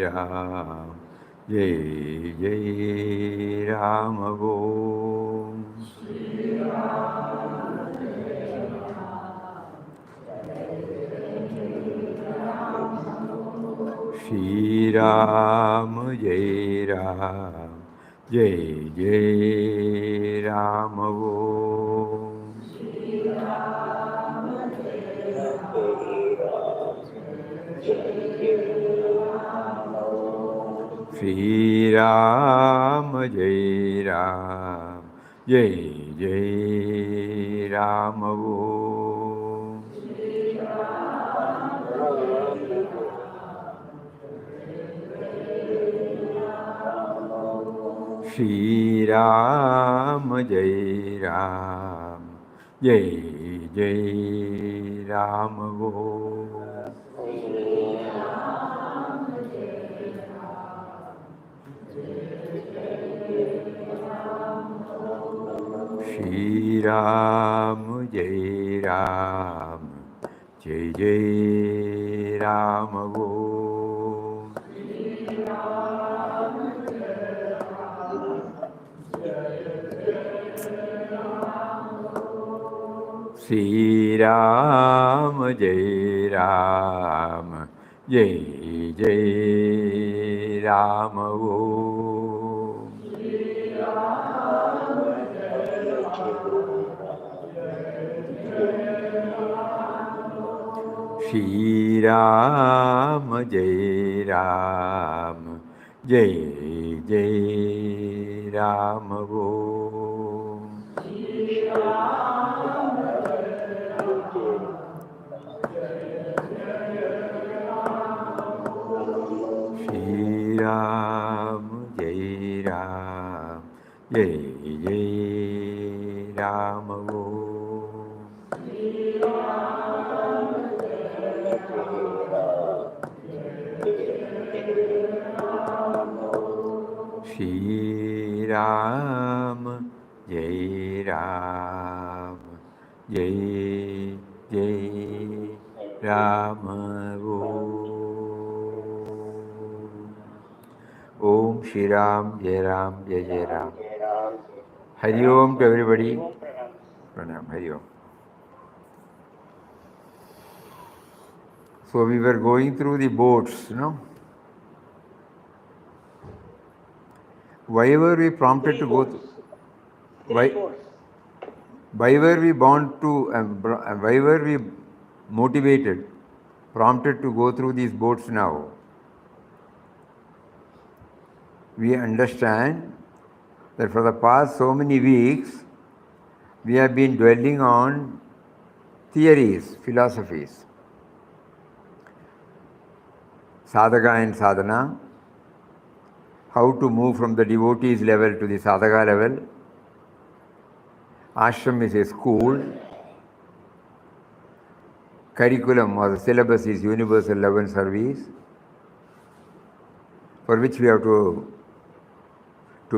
Ram, Jai Jai Ram Om. Shri Ram, Jai Ram, Jai Jai Ram Om. Shri Ram, Jai Ram, Jai Jai Ram Om. Shri Ram, Jai Ram, Jai Jai Ram Om. Shri Ram, Jai Ram, Jai Jai Ram Om. Shri Ram, Jai Ram, Jai Jai Ram Om. Shri Ram, Jai Ram, Jai Jai Ram Om. Shri Ram, Jai Ram, Jai Jai Ram Om. Shri Ram, Jai Ram, Jai Jai Ram Om. Om Shri Ram, Jai Ram, Jai Jai Ram. Hari Om to everybody. Pranam, Hari Om. So we were going through the boats, no? Why were we prompted to go through? Why were we bound to, why were we motivated, prompted to go through these boats now? We understand that for the past so many weeks, we have been dwelling on theories, philosophies. Sadhaka and sadhana, how to move from the devotees level to the sadhaka level. Ashram is a school. Curriculum or the syllabus is universal love and service, for which we have to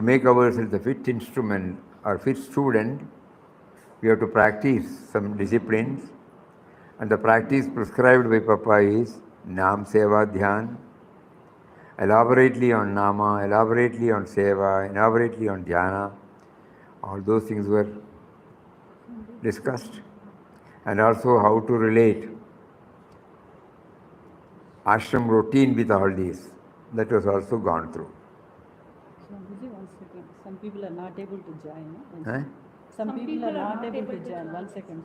make ourselves a fit instrument or fit student. We have to practice some disciplines, and the practice prescribed by Papa is Nam Seva Dhyan, elaborately on Nama, elaborately on Seva, elaborately on Dhyana. All those things were discussed, and also how to relate ashram routine with all these. That was also gone through. Gandhiji, 1 second. Some people are not able to join. Eh? Some people are not able to join. 1 second.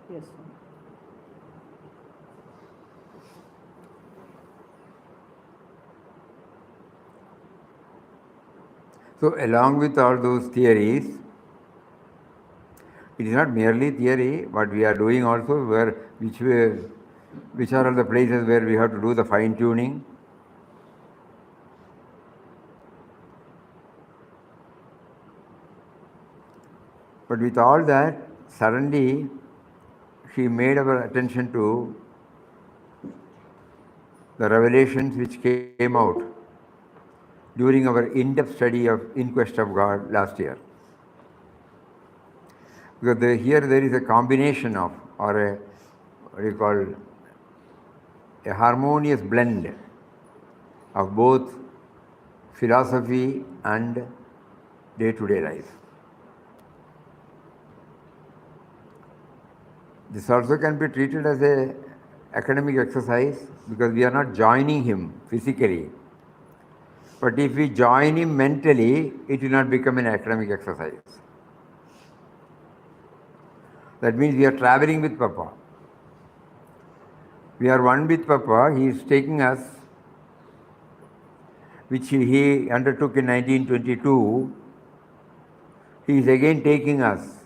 Yes. So along with all those theories, It is not merely theory, what we are doing also, which are all the places where we have to do the fine tuning. But with all that, suddenly she made our attention to the revelations which came out during our in-depth study of In Quest of God last year. Because here there is a combination of, or a, what do you call, a harmonious blend of both philosophy and day-to-day life. This also can be treated as an academic exercise because we are not joining him physically. But if we join him mentally, it will not become an academic exercise. That means we are traveling with Papa. We are one with Papa. He is taking us, which he undertook in 1922. He is again taking us.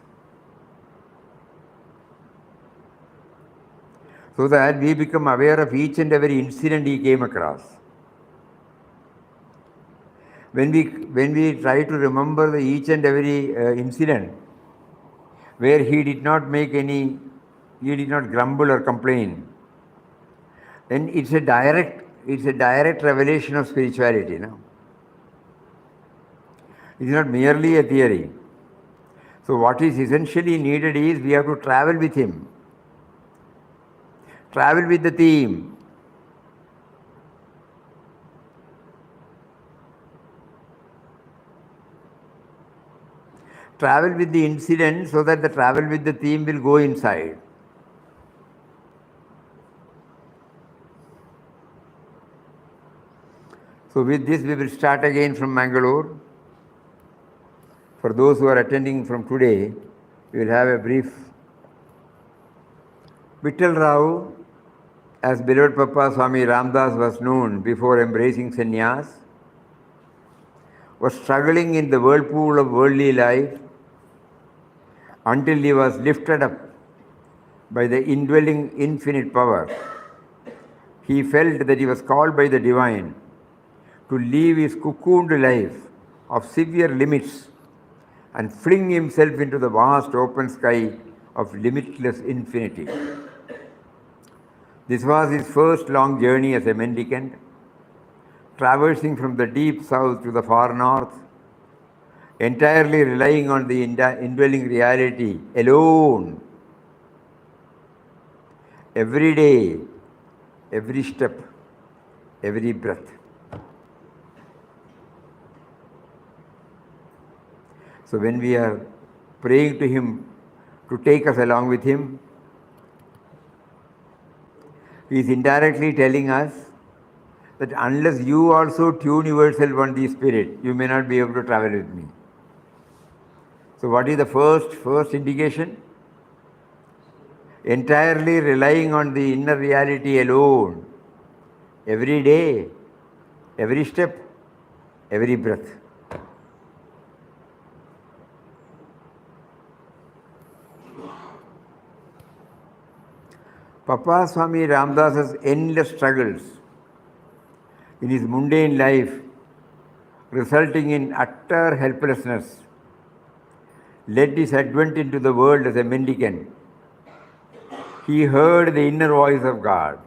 So that we become aware of each and every incident he came across. When we try to remember each and every incident where he did not grumble or complain, then it's a direct revelation of spirituality. No? It's not merely a theory. So what is essentially needed is we have to travel with him. Travel with the theme. Travel with the incident so that the travel with the theme will go inside. So with this we will start again from Mangalore. For those who are attending from today, we will have a brief. Vittal Rao, as beloved Papa Swami Ramdas was known before embracing sannyas, was struggling in the whirlpool of worldly life until he was lifted up by the indwelling infinite power. He felt that he was called by the divine to leave his cocooned life of severe limits and fling himself into the vast open sky of limitless infinity. This was his first long journey as a mendicant, traversing from the deep south to the far north, entirely relying on the indwelling reality alone. Every day, every step, every breath. So when we are praying to him to take us along with him, he is indirectly telling us that unless you also tune yourself on the spirit, you may not be able to travel with me. So what is the first indication? Entirely relying on the inner reality alone. Every day, every step, every breath. Papa Swami Ramdas's endless struggles in his mundane life, resulting in utter helplessness, led his advent into the world as a mendicant. He heard the inner voice of God.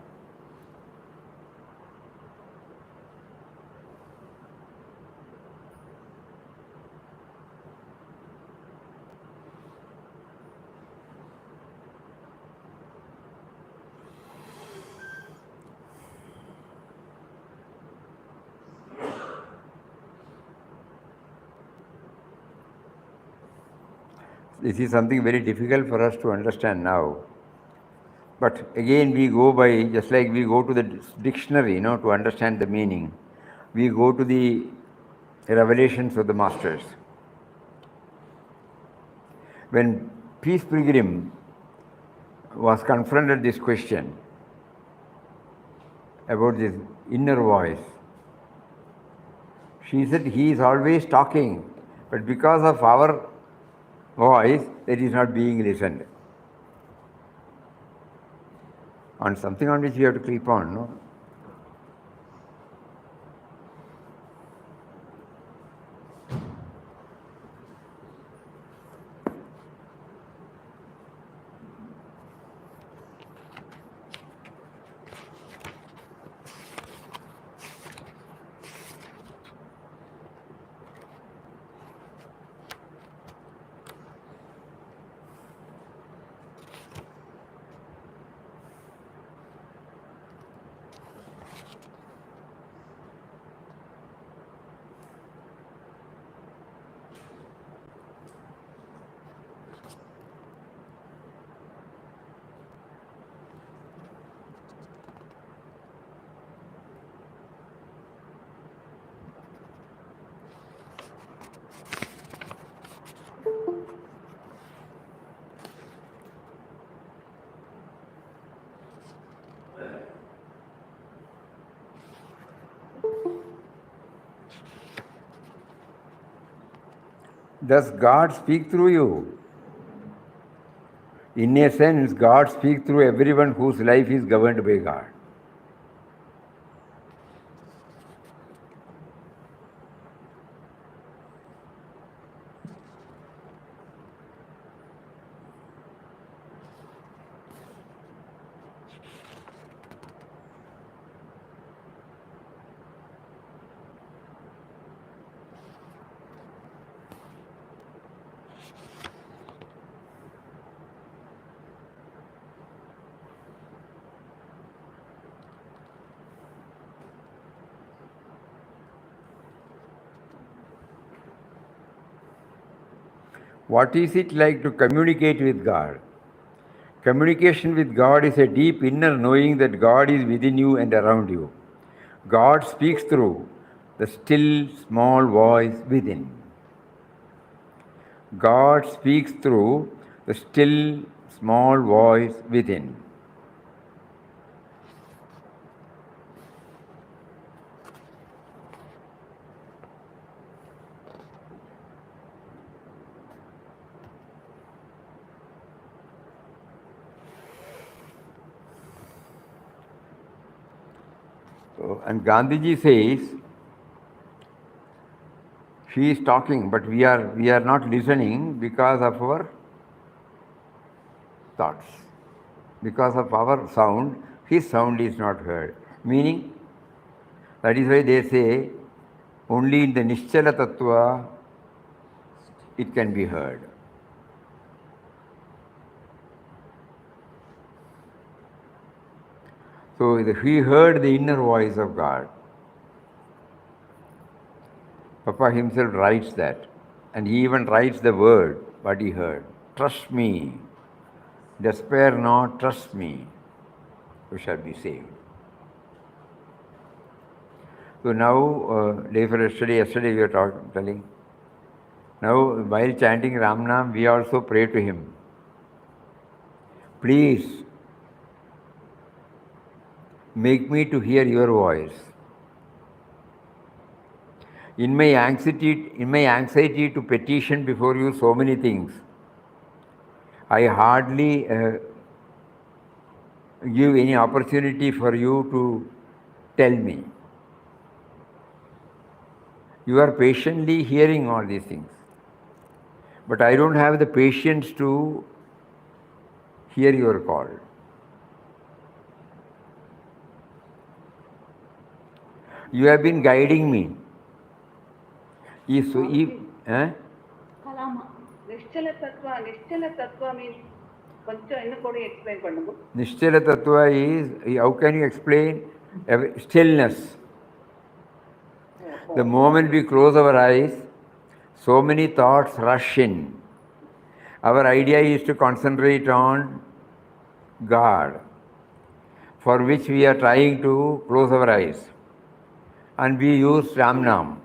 This is something very difficult for us to understand now. But again, we go by, just like we go to the dictionary, to understand the meaning. We go to the revelations of the masters. When Peace Pilgrim was confronted this question about this inner voice, she said he is always talking, but because of our voice that is not being listened. On something on which you have to keep on, no? Does God speak through you? In a sense, God speaks through everyone whose life is governed by God. What is it like to communicate with God? Communication with God is a deep inner knowing that God is within you and around you. God speaks through the still small voice within. God speaks through the still small voice within. And Gandhiji says, she is talking, but we are not listening because of our thoughts. Because of our sound, his sound is not heard. Meaning, that is why they say, only in the Nischala Tattva it can be heard. So he heard the inner voice of God. Papa himself writes that. And he even writes the word, what he heard. Trust me. Despair not, trust me. You shall be saved. So now, yesterday we were telling. Now, while chanting Ram Nam, we also pray to him. Please, make me to hear your voice. In my anxiety to petition before you so many things, I hardly give any opportunity for you to tell me. You are patiently hearing all these things. But I don't have the patience to hear your call. You have been guiding me. Nischala Tattva means, explain பண்ணுங்க. Nischala Tattva is, how can you explain? Stillness. The moment we close our eyes, so many thoughts rush in. Our idea is to concentrate on God, for which we are trying to close our eyes. And we use Ram Nam.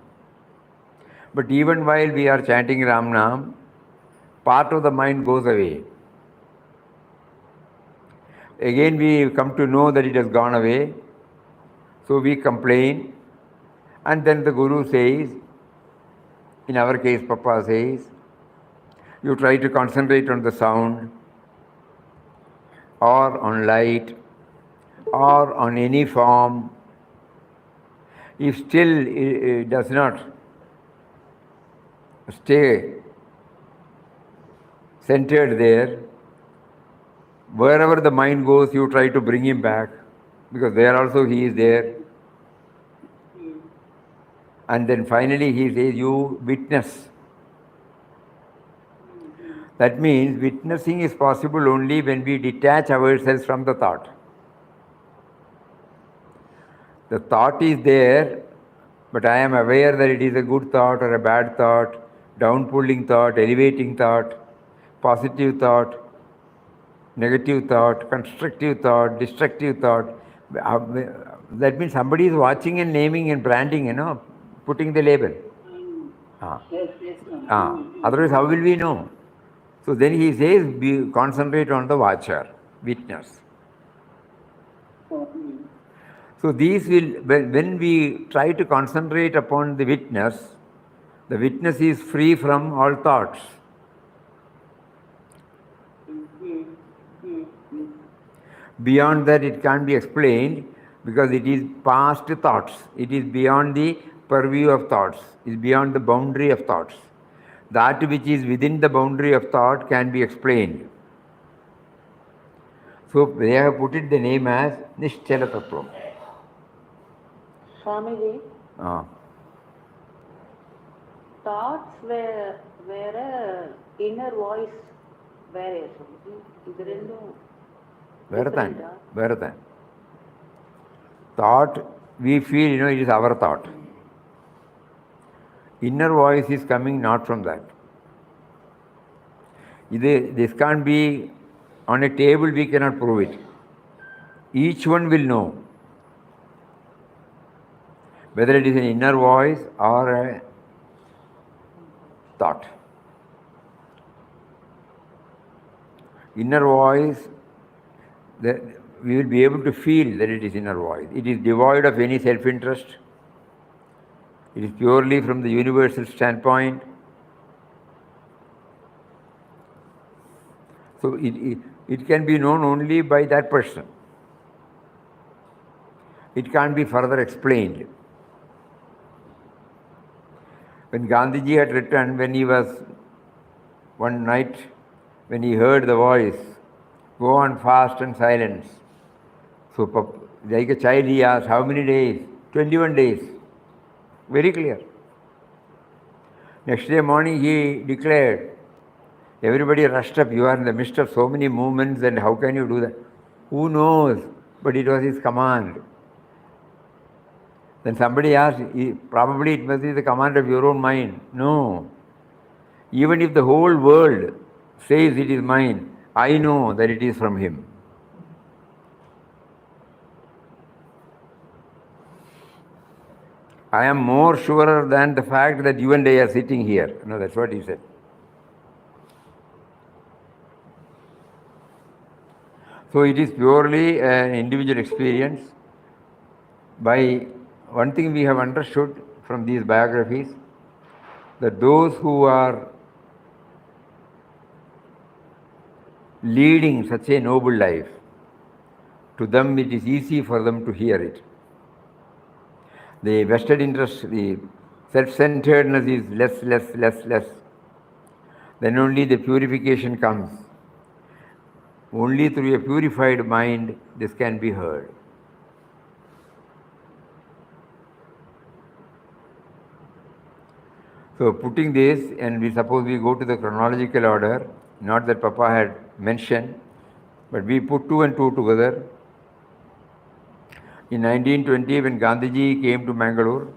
But even while we are chanting Ram Nam, part of the mind goes away. Again we come to know that it has gone away. So we complain. And then the Guru says, in our case Papa says, You try to concentrate on the sound or on light or on any form. If still it does not stay centered there, wherever the mind goes, you try to bring him back, because there also he is there. And then finally he says, you witness. That means witnessing is possible only when we detach ourselves from the thought. The thought is there, but I am aware that it is a good thought or a bad thought, down-pulling thought, elevating thought, positive thought, negative thought, constructive thought, destructive thought. That means somebody is watching and naming and branding, putting the label. Yes, ma'am. Otherwise, how will we know? So then he says, concentrate on the watcher, witness. So these will, when we try to concentrate upon the witness is free from all thoughts. Beyond that, it can't be explained, because it is past thoughts. It is beyond the purview of thoughts. It is beyond the boundary of thoughts. That which is within the boundary of thought can be explained. So they have put it the name as Nischala Tattvam. Swamiji, Ah. thoughts were a inner voice வேறையா சொல்லுது? இது ரெண்டும் Where than? Thought, we feel, it is our thought. Inner voice is coming not from that. This can't be on a table, we cannot prove it. Each one will know whether it is an inner voice or a thought. Inner voice, we will be able to feel that it is inner voice. It is devoid of any self-interest. It is purely from the universal standpoint. So it can be known only by that person. It can't be further explained. When Gandhiji had written, when he was one night, when he heard the voice, go on fast and silence. So like a child, he asked, how many days? 21 days. Very clear. Next day morning he declared, everybody rushed up, you are in the midst of so many movements, and how can you do that? Who knows? But it was his command. Then somebody asked, probably it must be the command of your own mind. No. Even if the whole world says it is mine, I know that it is from him. I am more surer than the fact that you and I are sitting here. No, that's what he said. So it is purely an individual experience. By one thing we have understood from these biographies, that those who are leading such a noble life, to them it is easy for them to hear it. The vested interest, the self-centeredness is less. Then only the purification comes. Only through a purified mind this can be heard. So putting this, and we suppose we go to the chronological order, not that Papa had mentioned, but we put 2 and 2 together. In 1920, when Gandhiji came to Mangalore,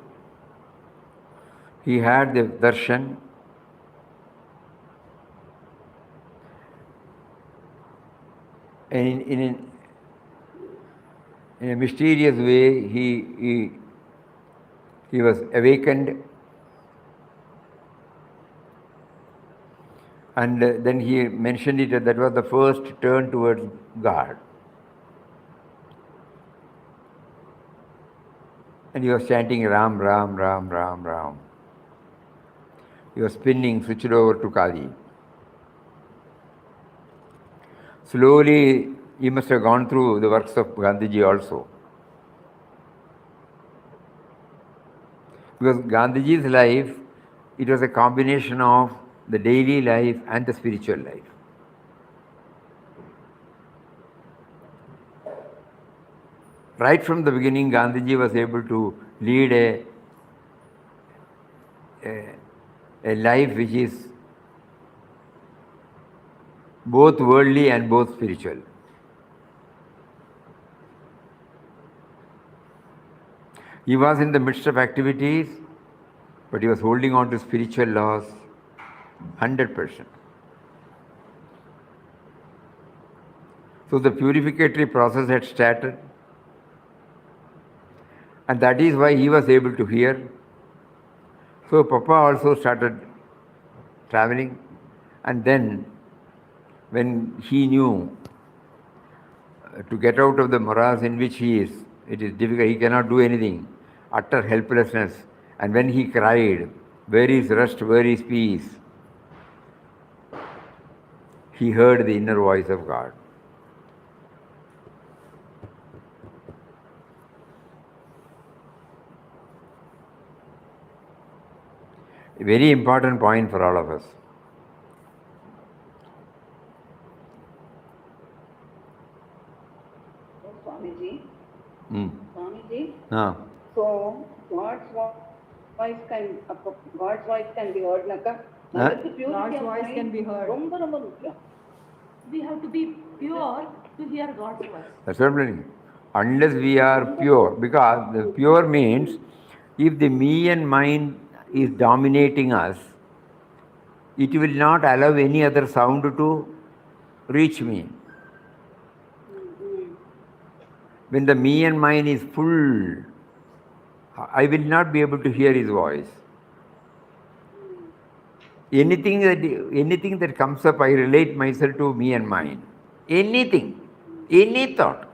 he had the darshan. And in a mysterious way, he was awakened. And then he mentioned it that was the first turn towards God. And he was chanting Ram, Ram, Ram, Ram, Ram. He was spinning, switched over to Kali. Slowly, he must have gone through the works of Gandhiji also. Because Gandhiji's life, it was a combination of the daily life and the spiritual life. Right from the beginning, Gandhiji was able to lead a life which is both worldly and both spiritual. He was in the midst of activities, but he was holding on to spiritual laws 100%. So the purificatory process had started, and that is why he was able to hear. So Papa also started traveling, and then when he knew to get out of the morass in which he is, it is difficult, he cannot do anything, utter helplessness. And when he cried, "Where is rest, where is peace?" he heard the inner voice of God. A very important point for all of us. Swamiji. Mm. Swamiji. Ah. So God's voice can be heard, Naka. God's voice can be heard. We have to be pure to hear God's voice. That's what I'm saying. Unless we are pure, because the pure means if the me and mind is dominating us, it will not allow any other sound to reach me. When the me and mine is full, I will not be able to hear his voice. Anything that comes up, I relate myself to me and mine. Anything, any thought.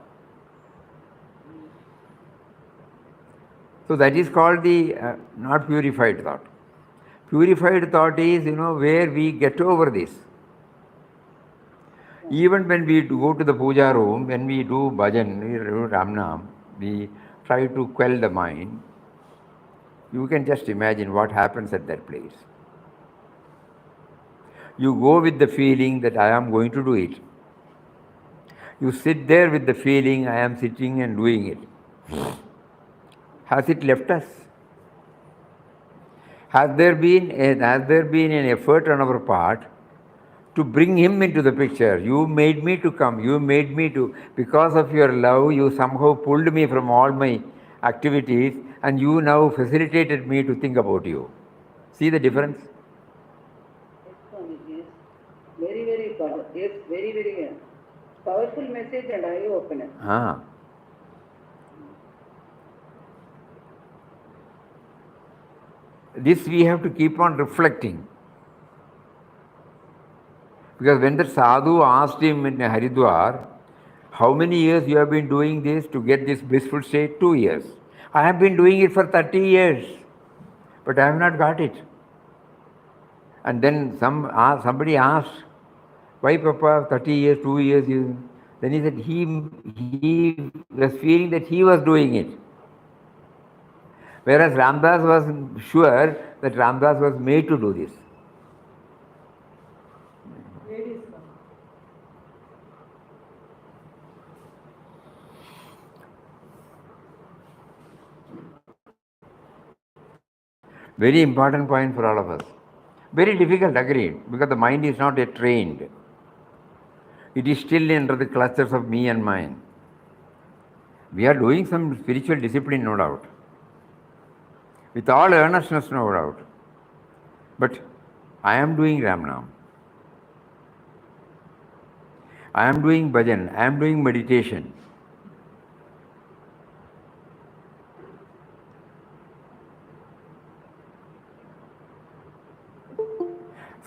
So that is called the not purified thought. Purified thought is, where we get over this. Even when we go to the puja room, when we do bhajan, we do Ramnam, we try to quell the mind. You can just imagine what happens at that place. You go with the feeling that I am going to do it. You sit there with the feeling I am sitting and doing it. Has it left us? Has there been an effort on our part to bring him into the picture? You made me to come. You made me to, because of your love, you somehow pulled me from all my activities, and you now facilitated me to think about you. See the difference? Yes, very, very powerful. Yes, very, very powerful message and eye-opener. Ah. This we have to keep on reflecting. Because when the sadhu asked him in Haridwar, how many years you have been doing this to get this blissful state? 2 years. I have been doing it for 30 years, but I have not got it. And then somebody asked, why Papa, 30 years, 2 years? Then he said he was feeling that he was doing it. Whereas Ramdas was sure that Ramdas was made to do this. Very important point for all of us. Very difficult, agreed, because the mind is not yet trained. It is still under the clutches of me and mine. We are doing some spiritual discipline, no doubt. With all earnestness, no doubt. But I am doing Ramnam. I am doing bhajan. I am doing meditation.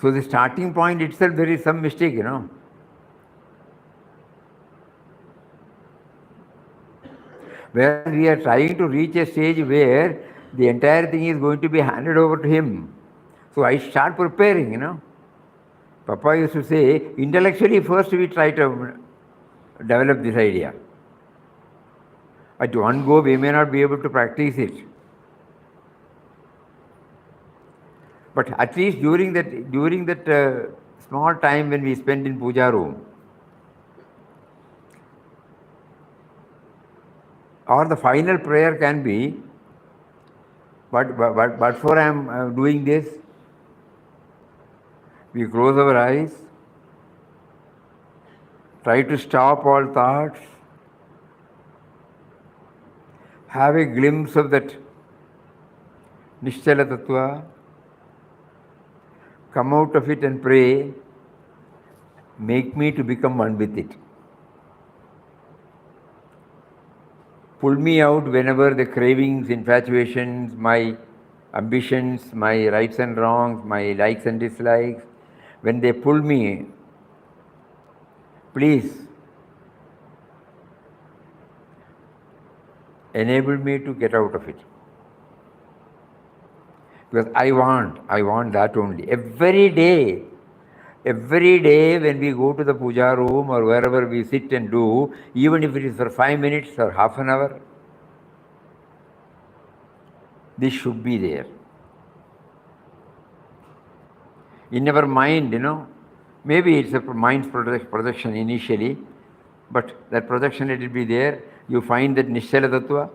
So the starting point itself, there is some mistake, Where we are trying to reach a stage where the entire thing is going to be handed over to him. So I start preparing, Papa used to say, intellectually first we try to develop this idea. At one go we may not be able to practice it. But at least during that small time when we spend in puja room, or the final prayer can be, but for I am doing this, we close our eyes, try to stop all thoughts, have a glimpse of that Nishtala Tattva, come out of it and pray, make me to become one with it. Pull me out whenever the cravings, infatuations, my ambitions, my rights and wrongs, my likes and dislikes, when they pull me, please enable me to get out of it. Because I want that only. Every day when we go to the puja room or wherever we sit and do, even if it is for 5 minutes or half an hour, this should be there. In our mind, maybe it's a mind's projection initially, but that projection, let it be there. You find that Nishtala Tattva.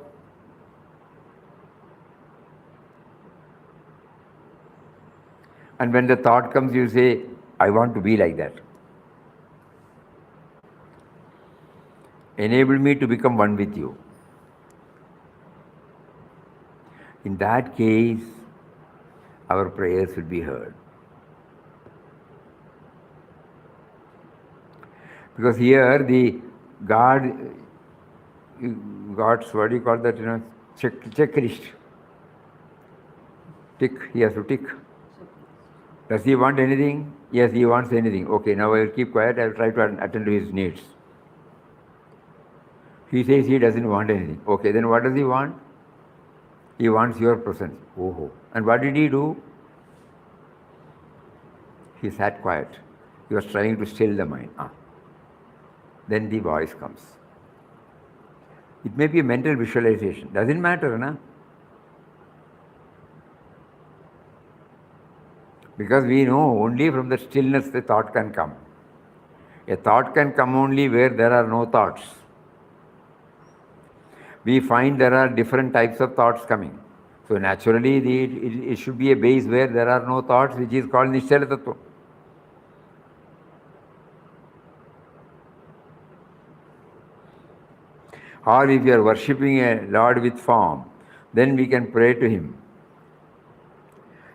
And when the thought comes, you say, I want to be like that. Enable me to become one with you. In that case, our prayers will be heard. Because here the God's, what do you call that, checklist. Tick, he has to tick. Does he want anything? Yes, he wants anything. Okay, now I will keep quiet, I will try to attend to his needs. He says he doesn't want anything. Okay, then what does he want? He wants your presence. Oh. And what did he do? He sat quiet. He was trying to still the mind. Then the voice comes. It may be a mental visualization. Doesn't matter, na? Because we know only from the stillness the thought can come. A thought can come only where there are no thoughts. We find there are different types of thoughts coming. So naturally it should be a base where there are no thoughts, which is called Nishtala Tattva. Or if you are worshipping a Lord with form, then we can pray to him.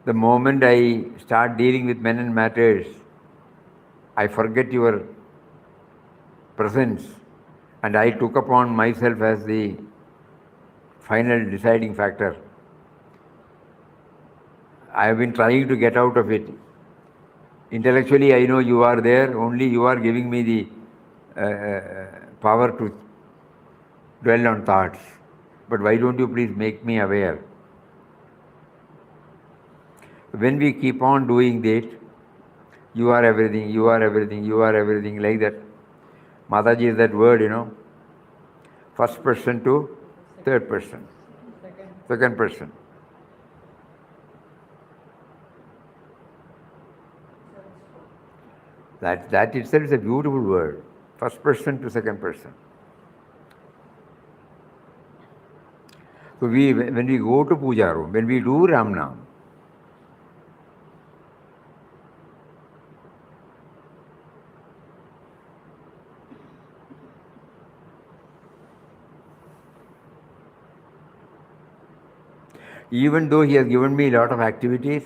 The moment I start dealing with men and matters, I forget your presence, and I took upon myself as the final deciding factor. I have been trying to get out of it. Intellectually, I know you are there, only you are giving me the power to dwell on thoughts. But why don't you please make me aware? When we keep on doing that, you are everything, you are everything, you are everything, like that. Mataji is that word, first person to third person, second person. That itself is a beautiful word, first person to second person. So when we go to puja room, when we do Ram Nam, even though he has given me a lot of activities,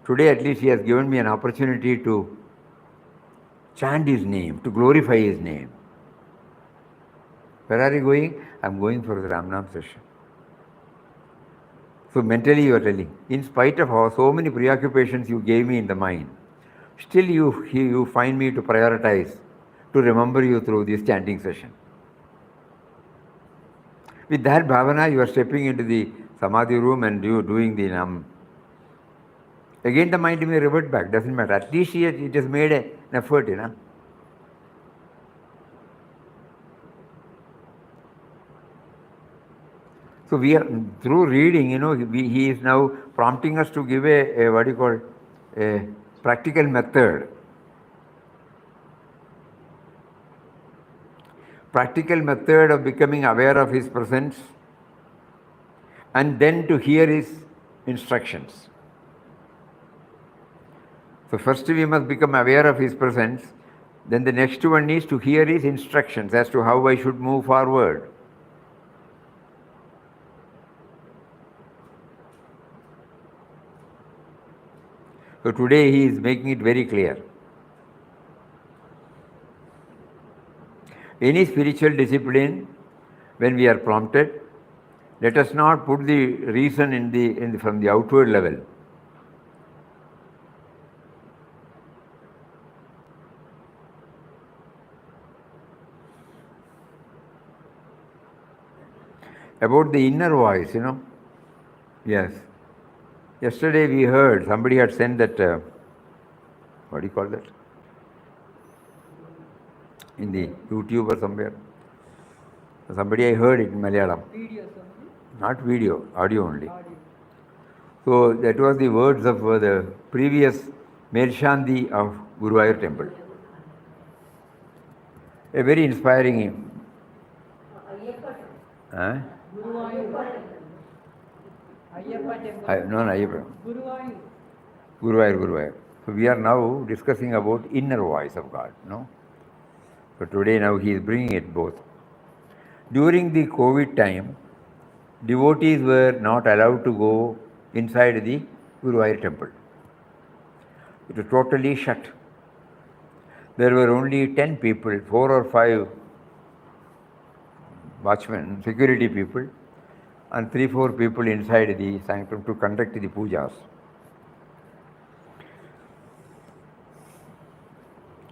today at least he has given me an opportunity to chant his name, to glorify his name. Where are you going? I am going for the Ram Nam session. So mentally you are telling, in spite of so many preoccupations you gave me in the mind, still you find me to prioritize, to remember you through this chanting session. With that bhavana, you are stepping into the Samadhi room and you doing the Nam. Again the mind may revert back, doesn't matter. At least it has made an effort, So we are, through reading, he is now prompting us to give a what do you call, a practical method. Practical method of becoming aware of his presence and then to hear his instructions. So first we must become aware of his presence, then the next one is to hear his instructions as to how I should move forward. So today he is making it very clear. Any spiritual discipline, when we are prompted, let us not put the reason from the outward level. About the inner voice, Yes. Yesterday we heard, somebody had sent that, what do you call that? In the YouTube or somewhere. Somebody I heard it in Malayalam. Video, something? Not video, audio only. Audio. So that was the words of the previous melshanti of Guruvayoor temple. A very inspiring. Huh? Guruvayoor. Ayyappa temple. No, Ayyappa. Guruvayoor. Guruvayoor. So we are now discussing about inner voice of God, So today now he is bringing it both. During the COVID time, devotees were not allowed to go inside the Guruvayoor temple. It was totally shut. There were only 10 people, 4 or 5 watchmen, security people, and 3-4 people inside the sanctum to conduct the pujas.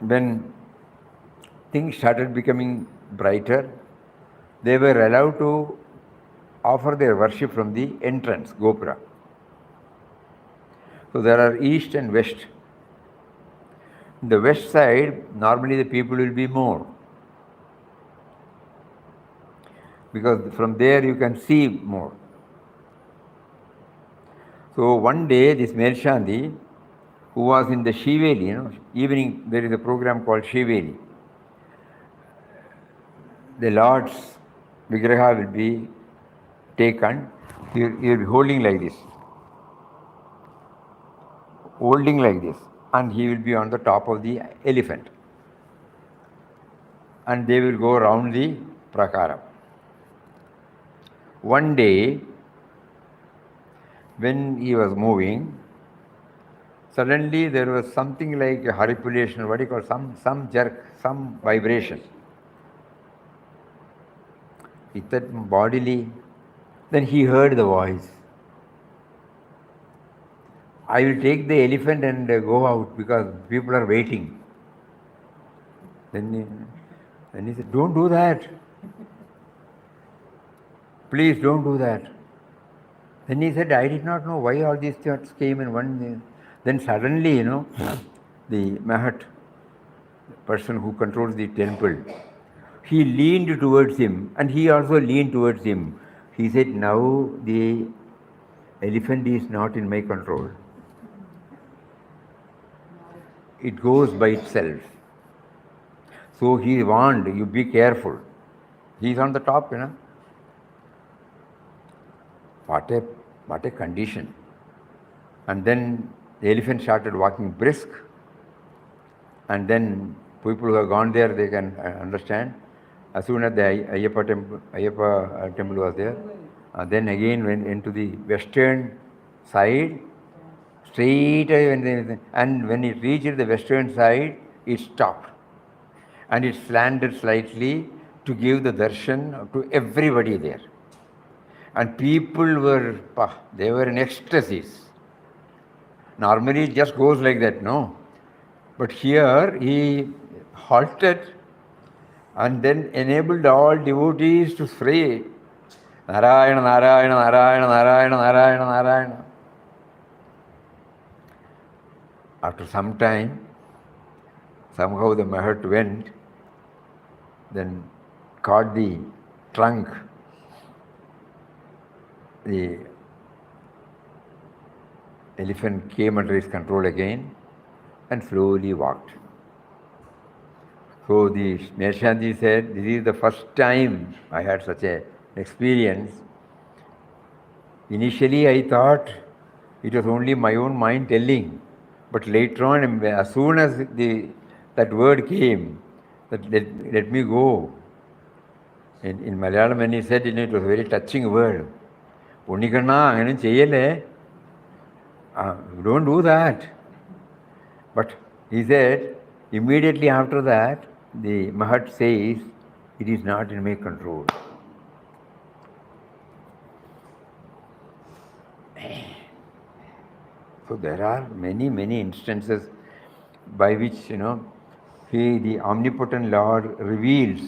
When things started becoming brighter, they were allowed to offer their worship from the entrance, Gopura. So there are east and west. In the west side, normally the people will be more, because from there you can see more. So one day this melshanti, who was in the Shiveli, evening there is a program called Shiveli. The Lord's Vigraha will be taken, he will be holding like this, and he will be on the top of the elephant. And they will go around the prakara. One day, when he was moving, suddenly there was something like a haripulation, what do you call, some jerk, some vibration. With that bodily, then he heard the voice. I will take the elephant and go out because people are waiting. Then he said, don't do that. Please don't do that. Then he said, I did not know why all these thoughts came in one day. Then suddenly, the Mahut, the person who controls the temple, he leaned towards him and he also leaned towards him. He said, now the elephant is not in my control. It goes by itself. So he warned, you be careful. He is on the top, What a condition. And then the elephant started walking brisk. And then people who have gone there, they can understand. As soon as the Ayyappa temple was there, then again went into the western side, straight away, and when it reached the western side, it stopped. And it slanted slightly to give the darshan to everybody there. And people were in ecstasies. Normally it just goes like that, no? But here he halted and then enabled all devotees to pray Narayana, Narayana, Narayana, Narayana, Narayana, Narayana. After some time, somehow the Mahut went, then caught the trunk. The elephant came under his control again and slowly walked. So the melshanti said, this is the first time I had such an experience. Initially I thought it was only my own mind telling, but later on, as soon as that word came, that let me go. In Malayalam, when he said it, it was a very touching word. Unnikanna, don't do that. But he said, immediately after that, the Mahut says, it is not in my control. So there are many, many instances by which, he, the omnipotent Lord, reveals,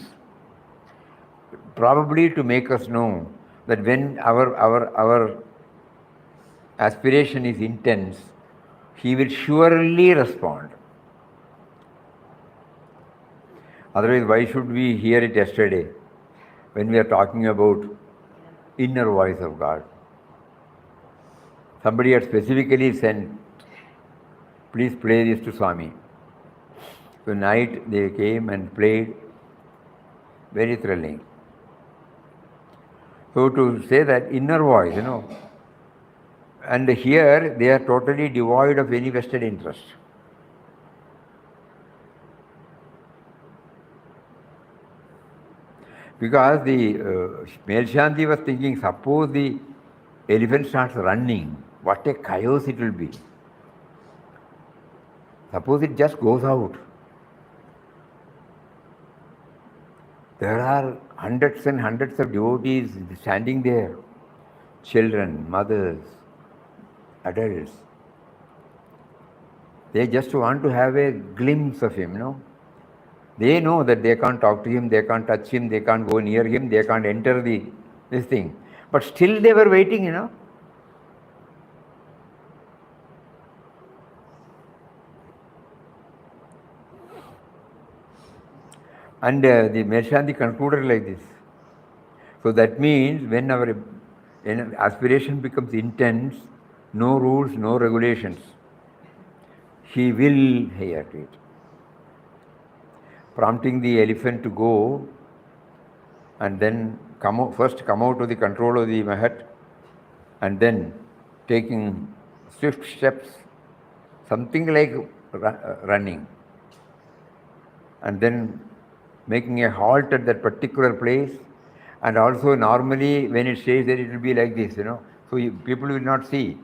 probably to make us know that when our aspiration is intense, he will surely respond. Otherwise, why should we hear it yesterday when we are talking about inner voice of God? Somebody had specifically sent, please play this to Swami. So night they came and played, very thrilling. So to say that inner voice, and here they are totally devoid of any vested interest. Because the melshanti was thinking, suppose the elephant starts running, what a chaos it will be. Suppose it just goes out. There are hundreds and hundreds of devotees standing there, children, mothers, adults. They just want to have a glimpse of him, They know that they can't talk to him, they can't touch him, they can't go near him, they can't enter this thing. But still they were waiting, And the melshanti concluded like this. So that means when our aspiration becomes intense, no rules, no regulations, he will hear to it. Prompting the elephant to go and then first come out of the control of the Mahut, and then taking swift steps, something like running, and then making a halt at that particular place. And also normally when it says that it will be like this, so people will not see.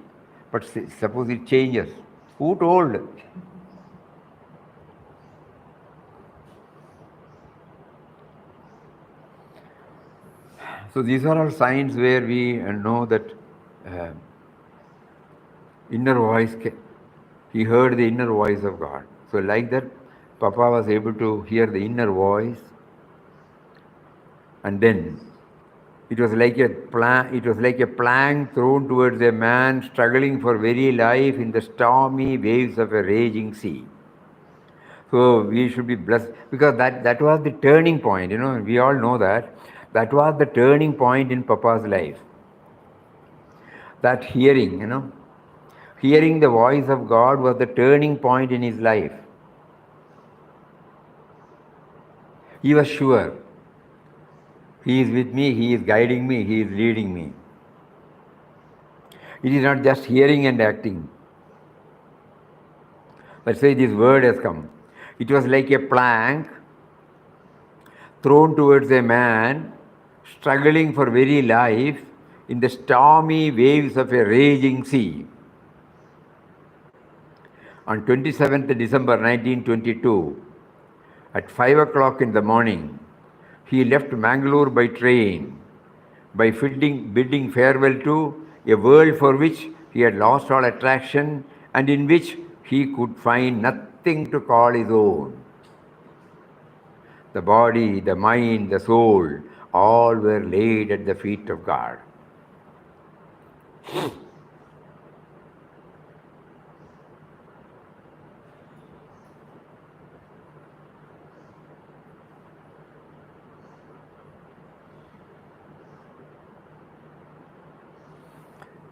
But suppose it changes. Who told? So these are all signs where we know that inner voice, he heard the inner voice of God. So like that, Papa was able to hear the inner voice, and then it was like a plank thrown towards a man struggling for very life in the stormy waves of a raging sea. So we should be blessed, because that was the turning point, we all know that. That was the turning point in Papa's life. That hearing, hearing the voice of God was the turning point in his life. He was sure. He is with me, he is guiding me, he is leading me. It is not just hearing and acting. Let's say this word has come. It was like a plank thrown towards a man struggling for very life in the stormy waves of a raging sea. On 27th December 1922, at 5 o'clock in the morning, he left Mangalore by train, by bidding farewell to a world for which he had lost all attraction and in which he could find nothing to call his own. The body, the mind, the soul, all were laid at the feet of God.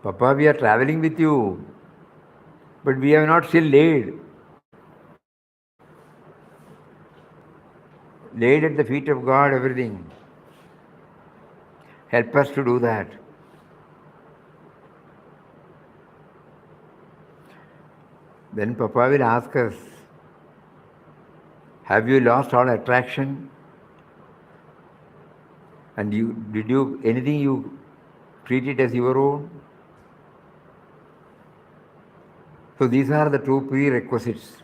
Papa, we are traveling with you, but we have not still laid at the feet of God everything. Help us to do that. Then Papa will ask us, have you lost all attraction? And did you anything you treat it as your own? So these are the two prerequisites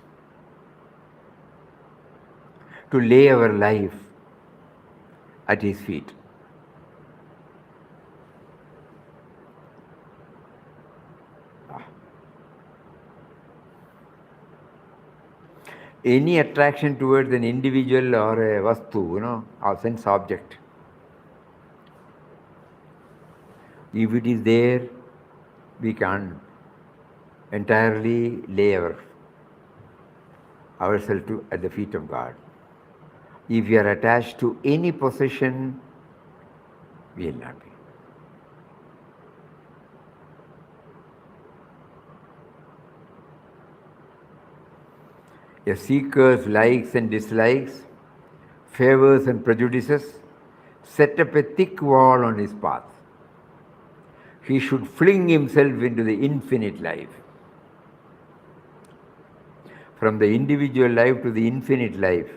to lay our life at His feet. Any attraction towards an individual or a vastu, or sense object, if it is there, we can't entirely lay ourselves at the feet of God. If we are attached to any possession, we will not be. A seeker's likes and dislikes, favors and prejudices set up a thick wall on his path. He should fling himself into the infinite life. From the individual life to the infinite life,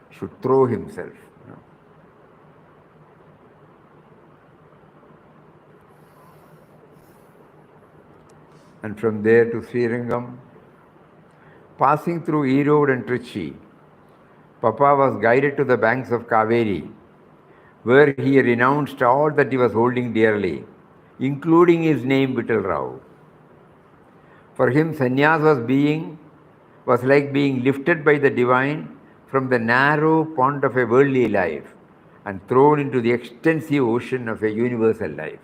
should throw himself. And from there to Srirangam, passing through Erode and Trichy, Papa was guided to the banks of Kaveri, where he renounced all that he was holding dearly, including his name Vittal Rao. For him, sannyas was like being lifted by the divine from the narrow pond of a worldly life and thrown into the extensive ocean of a universal life.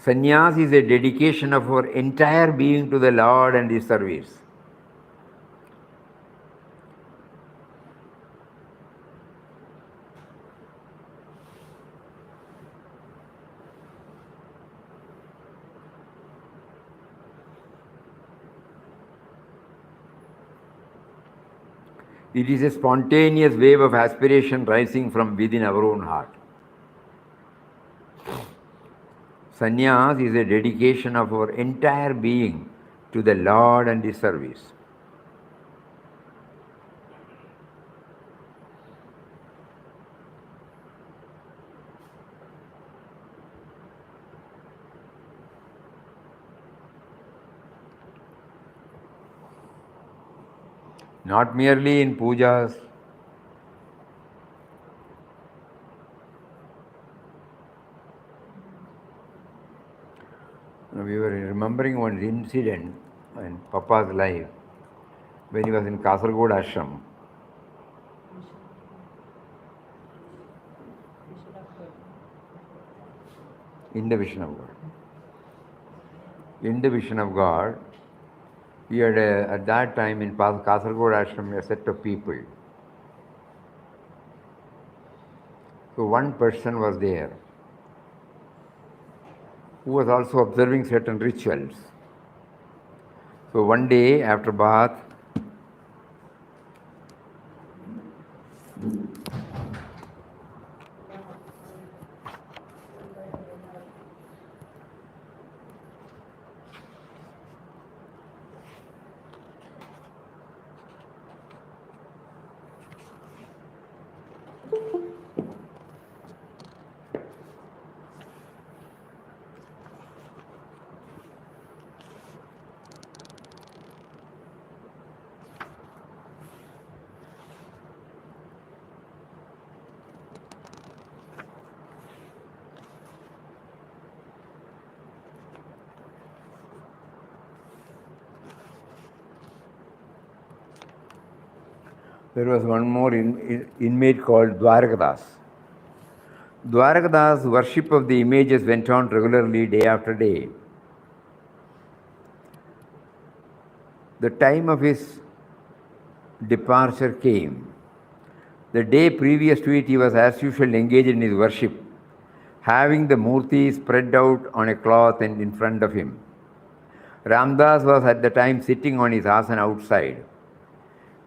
Sannyas is a dedication of our entire being to the Lord and His service. It is a spontaneous wave of aspiration rising from within our own heart. Sannyas is a dedication of our entire being to the Lord and His service. Not merely in pujas, we were remembering one incident in Papa's life when he was in Kasaragod ashram. In the vision of God. In the vision of God, he had at that time in Kasaragod ashram a set of people. So one person was there who was also observing certain rituals. So one day after bath, there was one more inmate called Dwarakadas. Dwarakadas' worship of the images went on regularly day after day. The time of his departure came. The day previous to it, he was as usual engaged in his worship, having the Murti spread out on a cloth and in front of him. Ramdas was at the time sitting on his asana outside.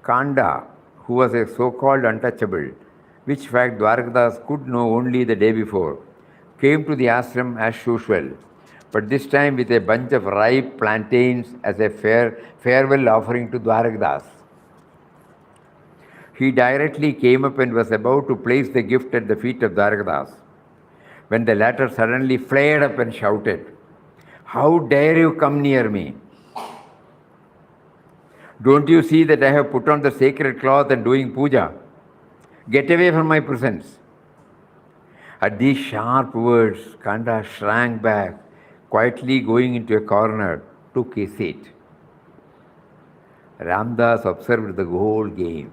Kanda, who was a so-called untouchable, which fact Dwarkadas could know only the day before, came to the ashram as usual, but this time with a bunch of ripe plantains as a farewell offering to Dwarkadas. He directly came up and was about to place the gift at the feet of Dwarkadas, when the latter suddenly flared up and shouted, "How dare you come near me? Don't you see that I have put on the sacred cloth and doing puja? Get away from my presence." At these sharp words, Kanda shrank back, quietly going into a corner, took a seat. Ramdas observed the whole game.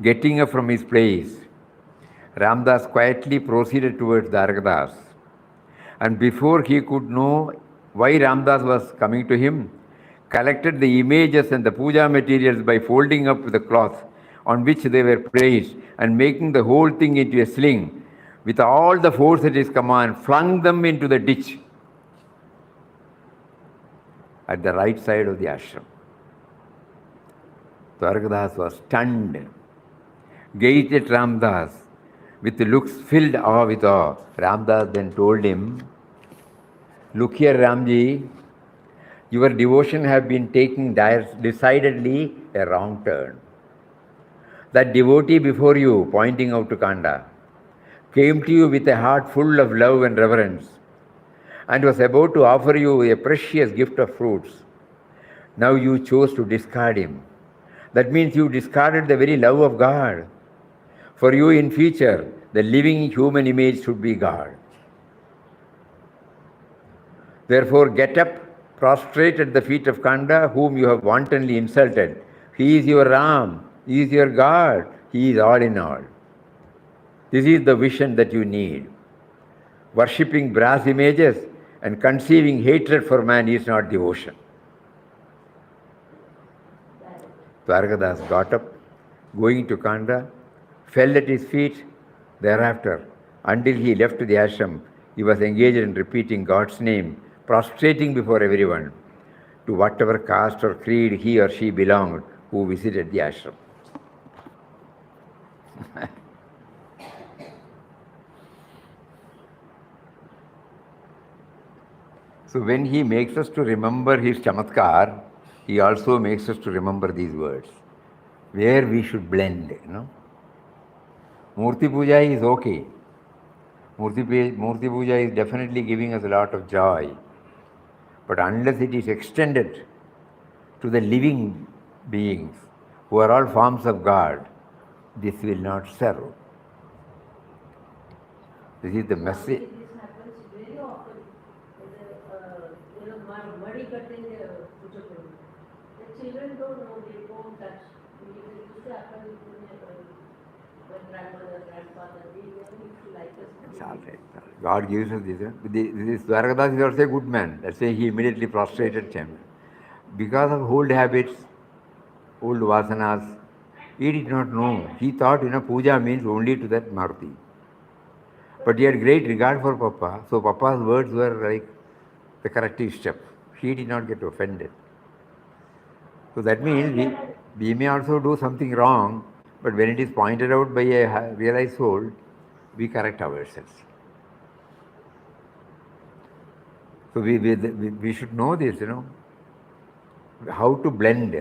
Getting up from his place, Ramdas quietly proceeded towards Dwarkadas. And before he could know why Ramdas was coming to him, collected the images and the puja materials by folding up the cloth on which they were placed and making the whole thing into a sling, with all the force at his command, flung them into the ditch at the right side of the ashram. Dwarkadas was stunned, gazed at Ramdas with looks filled with awe. Ramdas then told him, "Look here, Ramji, your devotion have been taking decidedly a wrong turn. That devotee before you," pointing out to Kanda, "came to you with a heart full of love and reverence and was about to offer you a precious gift of fruits. Now you chose to discard him. That means you discarded the very love of God. For you in future, the living human image should be God. Therefore, get up, prostrate at the feet of Kanda, whom you have wantonly insulted. He is your Ram, he is your God, he is all in all. This is the vision that you need. Worshipping brass images and conceiving hatred for man is not devotion." Dwarkadas got up, going to Kanda, fell at his feet. Thereafter, until he left the ashram, he was engaged in repeating God's name, prostrating before everyone, to whatever caste or creed he or she belonged who visited the ashram. So when he makes us to remember his chamatkar, he also makes us to remember these words, where we should blend, Murti Puja is okay. Murti Puja is definitely giving us a lot of joy. But unless it is extended to the living beings, who are all forms of God, this will not serve. This is the message. This happens very often. Muddy cutting puja program. The children don't know, they won't touch. This happens when grandmother, grandfather, they used to like us. It's all right. God gives us this. This Dwarkadas is also a good man. Let's say he immediately prostrated him. Because of old habits, old vasanas, he did not know. He thought, puja means only to that Maruti. But he had great regard for Papa, so Papa's words were like the corrective step. He did not get offended. So that means we may also do something wrong, but when it is pointed out by a realized soul, we correct ourselves. So we should know this, how to blend.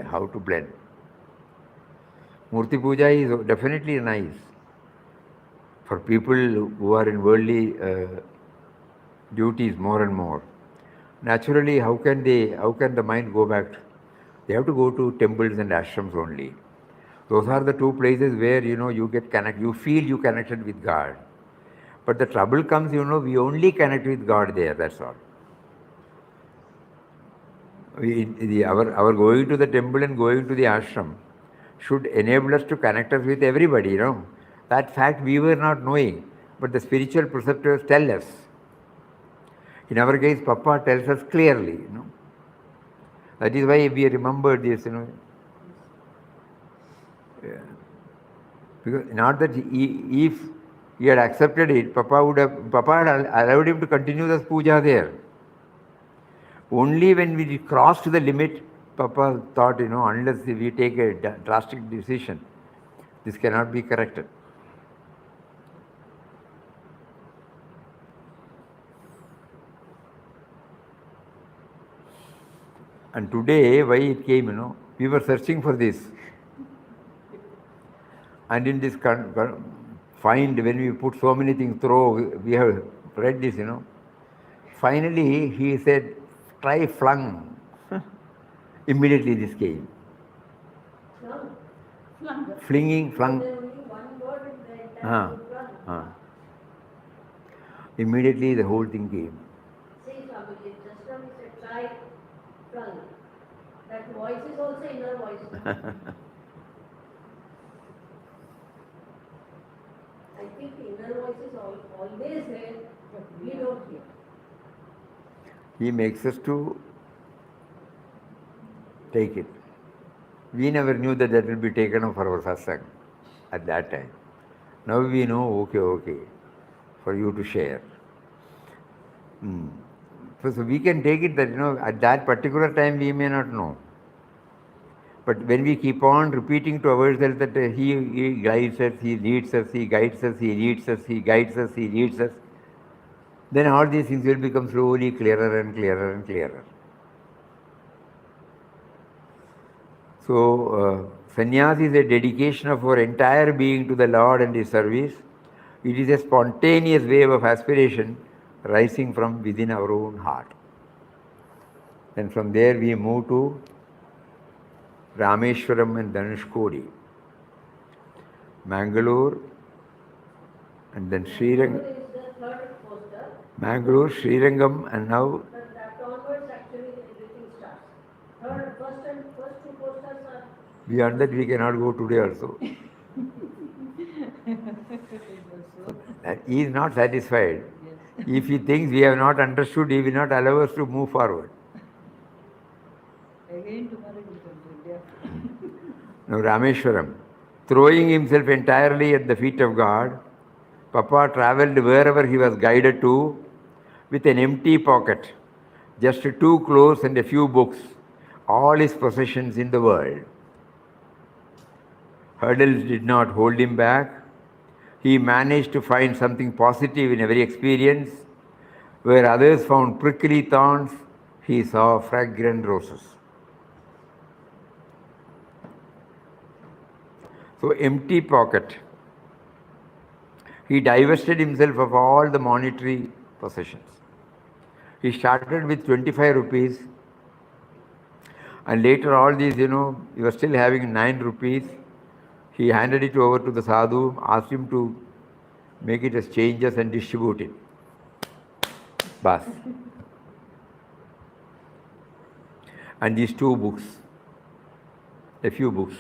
Murti Puja is definitely nice for people who are in worldly duties more and more. Naturally, how can the mind go back? They have to go to temples and ashrams only. Those are the two places where, you get connected, you feel you connected with God. But the trouble comes, we only connect with God there, that's all. Our going to the temple and going to the ashram should enable us to connect us with everybody, That fact we were not knowing, but the spiritual preceptors tell us. In our case, Papa tells us clearly, That is why we remember this, Because not that if he had accepted it, Papa had allowed him to continue this puja there. Only when we crossed the limit, Papa thought, unless we take a drastic decision, this cannot be corrected. And today, why it came, we were searching for this. And in this find, when we put so many things through, we have read this, Finally, he said, try flung. Immediately this came. Flinging, flung. There's only one word in the entire book. Immediately the whole thing came. See, Swamiji, just now we said try, flung. That voice is also inner voice. I think the inner voice is always there, but we don't hear. He makes us to take it. We never knew that will be taken up for our satsang at that time. Now we know, okay, for you to share. So we can take it that, at that particular time we may not know. But when we keep on repeating to ourselves that he guides us, he leads us, he guides us, he leads us, he guides us, he leads us, then all these things will become slowly clearer and clearer and clearer. So, sannyas is a dedication of our entire being to the Lord and His service. It is a spontaneous wave of aspiration rising from within our own heart. And from there we move to Rameshwaram and Dhanushkodi, Mangalore, and then Srirangam. Is the third poster. Mangalore, Srirangam, and now But that onwards actually everything starts. First two posters are. beyond that we cannot go today also. He is not satisfied. If he thinks we have not understood, he will not allow us to move forward. Again tomorrow we will continue. Now Rameshwaram, throwing himself entirely at the feet of God, Papa travelled wherever he was guided to with an empty pocket, just 2 clothes and a few books, all his possessions in the world. Hurdles did not hold him back. He managed to find something positive in every experience. Where others found prickly thorns, he saw fragrant roses. So, empty pocket. He divested himself of all the monetary possessions. He started with 25 rupees, and later all these, he was still having 9 rupees. He handed it over to the sadhu, asked him to make it as changes and distribute it. Bas. And these 2 books, a few books.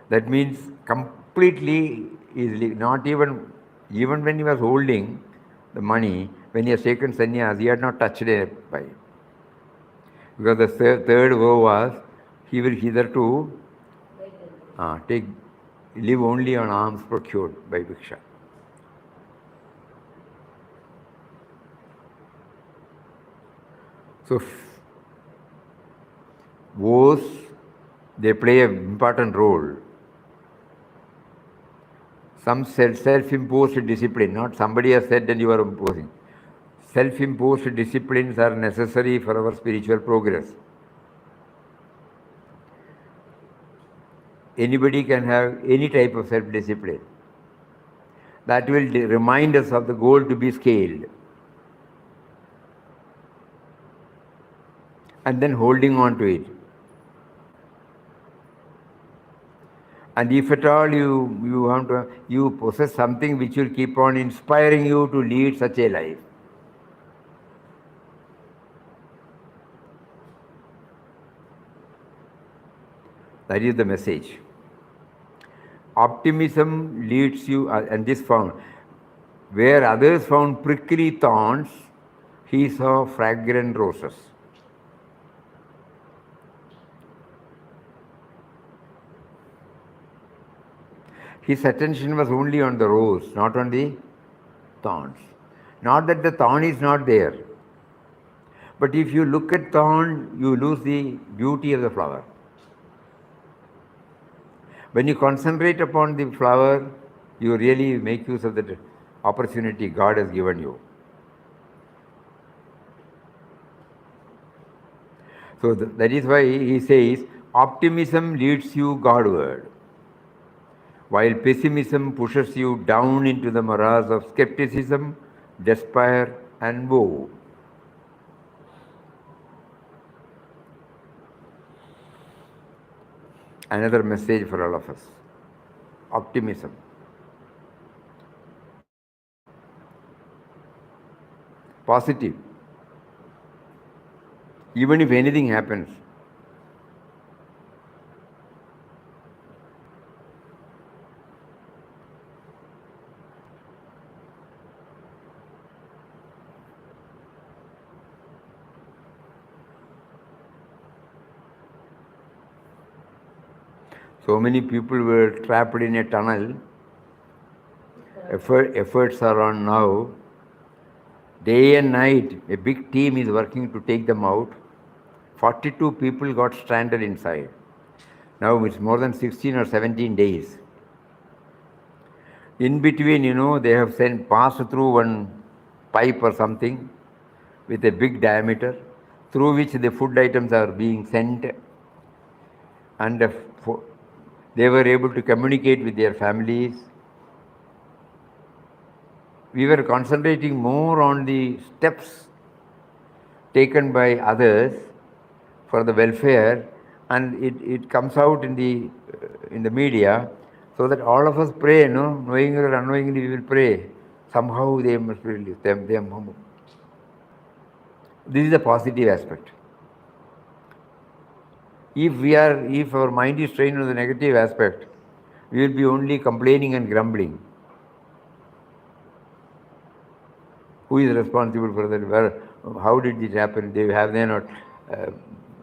That means completely easily, not even when he was holding the money, when he has taken sannyas, he had not touched it by. Because the third vow was, he will hitherto live only on alms procured by Bhiksha. So, vows, they play an important role. Some self-imposed discipline, not somebody has said and you are imposing. Self-imposed disciplines are necessary for our spiritual progress. Anybody can have any type of self-discipline. That will remind us of the goal to be scaled. And then holding on to it. And if at all you possess something which will keep on inspiring you to lead such a life. That is the message. Optimism leads you, and this found, where others found prickly thorns, he saw fragrant roses. His attention was only on the rose, not on the thorns. Not that the thorn is not there, but if you look at thorn, you lose the beauty of the flower. When you concentrate upon the flower, you really make use of the opportunity God has given you. So that is why he says, optimism leads you Godward, while pessimism pushes you down into the morass of skepticism, despair, and woe. Another message for all of us. Optimism. Positive. Even if anything happens. So many people were trapped in a tunnel. Efforts are on now. Day and night, a big team is working to take them out. 42 people got stranded inside. Now it's more than 16 or 17 days. In between, they have passed through one pipe or something with a big diameter, through which the food items are being sent, and they were able to communicate with their families. We were concentrating more on the steps taken by others for the welfare, and it comes out in the media, so that all of us pray, knowingly or unknowingly we will pray. Somehow they must be released. This is the positive aspect. If our mind is trained on the negative aspect, we will be only complaining and grumbling. Who is responsible for that? How did it happen? Have they not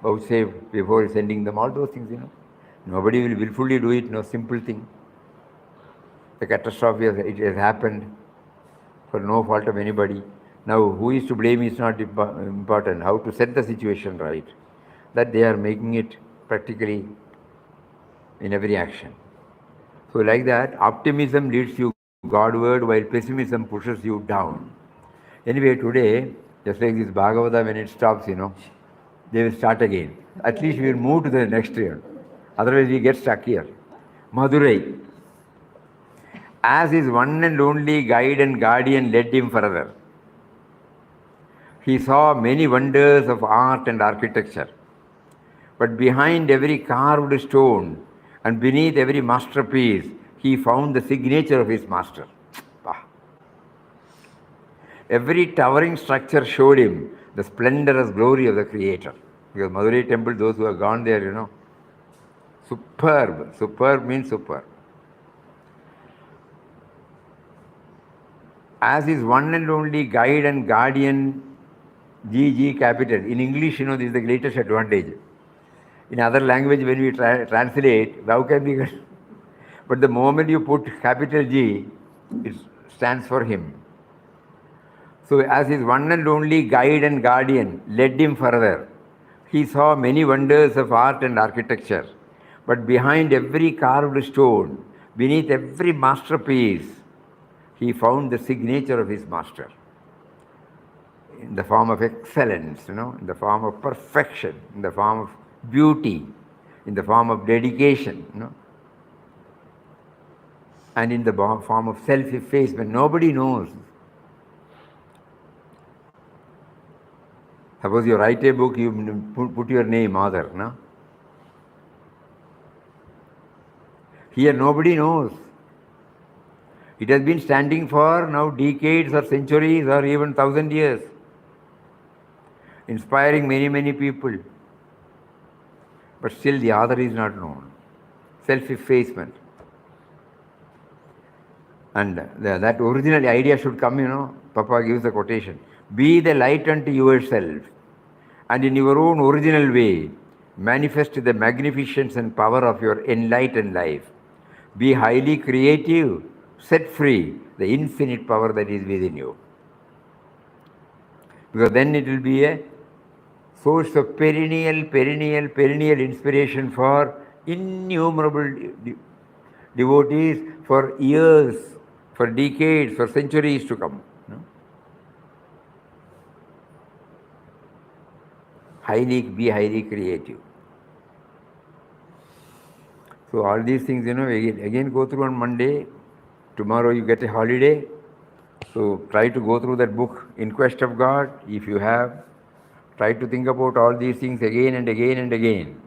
vouchsafed before sending them? All those things, Nobody will willfully do it, no simple thing. The catastrophe, it has happened for no fault of anybody. Now, who is to blame is not important. How to set the situation right. That they are making it practically in every action. So like that, optimism leads you Godward, while pessimism pushes you down. Anyway, today, just like this Bhagavata, when it stops, they will start again. At least we will move to the next year. Otherwise, we get stuck here. Madurai. As his one and only guide and guardian led him further, he saw many wonders of art and architecture. But behind every carved stone and beneath every masterpiece, he found the signature of his master. Every towering structure showed him the splendorous glory of the Creator. Because Madurai temple, those who have gone there, superb. Superb means superb. As his one and only guide and guardian, GG capital. In English, this is the greatest advantage. In other language, when we translate, how can we? But the moment you put capital G, it stands for him. So as his one and only guide and guardian led him further, he saw many wonders of art and architecture. But behind every carved stone, beneath every masterpiece, he found the signature of his master. In the form of excellence, in the form of perfection, in the form of beauty, in the form of dedication, and in the form of self-effacement. Nobody knows. Suppose you write a book, you put your name, author, no? Here nobody knows. It has been standing for now decades or centuries or even 1,000 years, inspiring many, many people. But still the author is not known. Self-effacement. And that original idea should come, Papa gives the quotation. Be the light unto yourself, and in your own original way, manifest the magnificence and power of your enlightened life. Be highly creative. Set free the infinite power that is within you. Because then it will be a source of perennial inspiration for innumerable devotees for years, for decades, for centuries to come. No? Be highly creative. So all these things, again go through on Monday. Tomorrow you get a holiday. So try to go through that book, In Quest of God, if you have. Try to think about all these things again and again and again.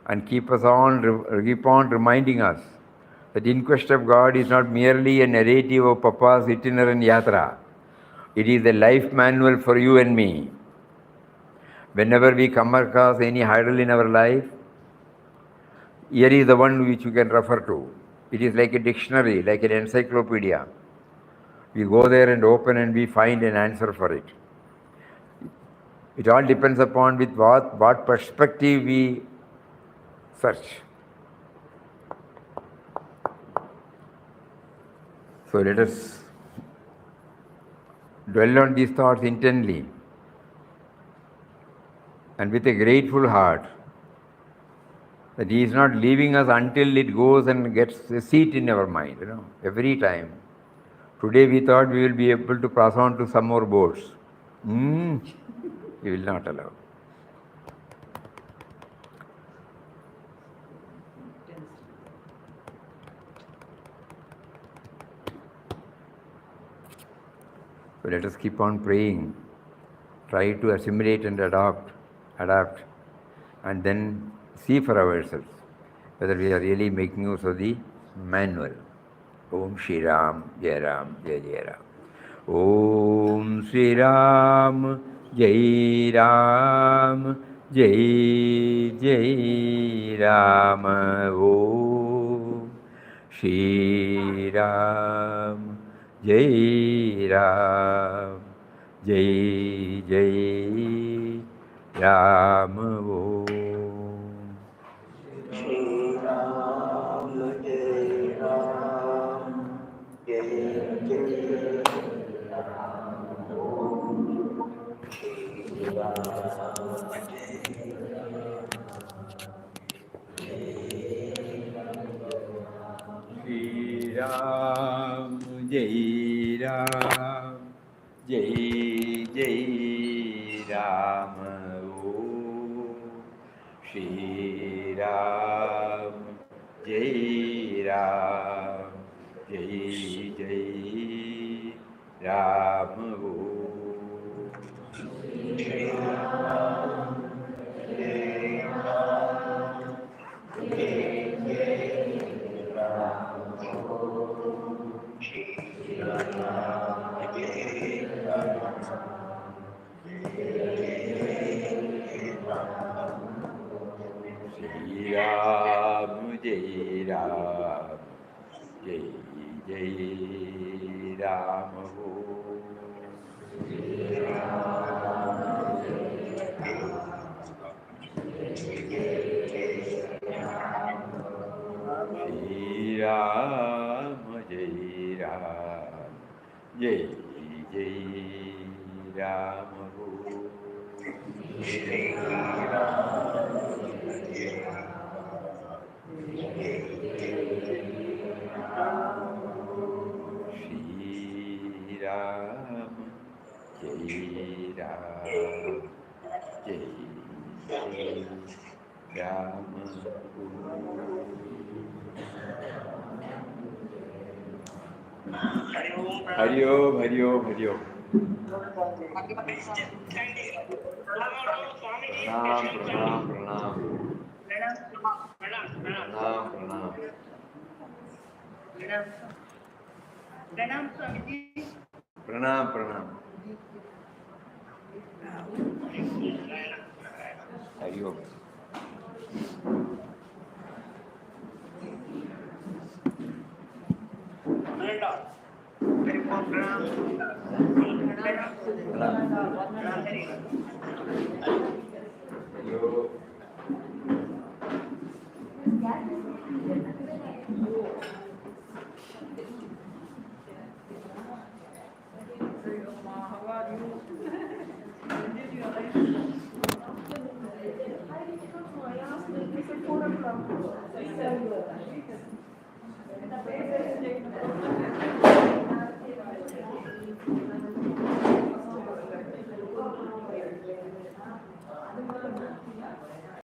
And keep on reminding us that In Quest of God is not merely a narrative of Papa's itinerant yatra. It is a life manual for you and me. Whenever we come across any hurdle in our life, here is the one which you can refer to. It is like a dictionary, like an encyclopedia. We go there and open and we find an answer for it. It all depends upon with what perspective we search. So let us dwell on these thoughts intently and with a grateful heart that He is not leaving us until it goes and gets a seat in our mind, every time. Today we thought we will be able to pass on to some more boats. He will not allow. So let us keep on praying. Try to assimilate and adapt, and then see for ourselves whether we are really making use of the manual. Om Shri Ram, Jai Ram, Jai Jai Ram. Om Shri Ram, Jai Ram, Jai Jai Ram. Om Shri Ram, Jai Ram, Jai Jai Ram. Om Shri Ram, Jai Ram, Jai Jai Ram. Shri Ram, Shri Ram, Jai Ram, Jai Jai Ram. Om Shri Ram, Jai Ram, Jai Jai Ram. Om Shri Ram, Jai Ram, Jai Jai Ram. Shri Ram, Jai Ram, Jai Ram. Shri Ram, Jai Ram, Jai Jai Ram. Shri Ram, Jai Ram, Jai Jai Ram. Shri Ram, Jai Ram, Jai Jai Ram. Hari Om, Hari Om, Hari Om. Pranam, pranam, pranam. Pranam, pranam. Pranam Swamiji. Pranam, pranam. Hari Om. Hari Om.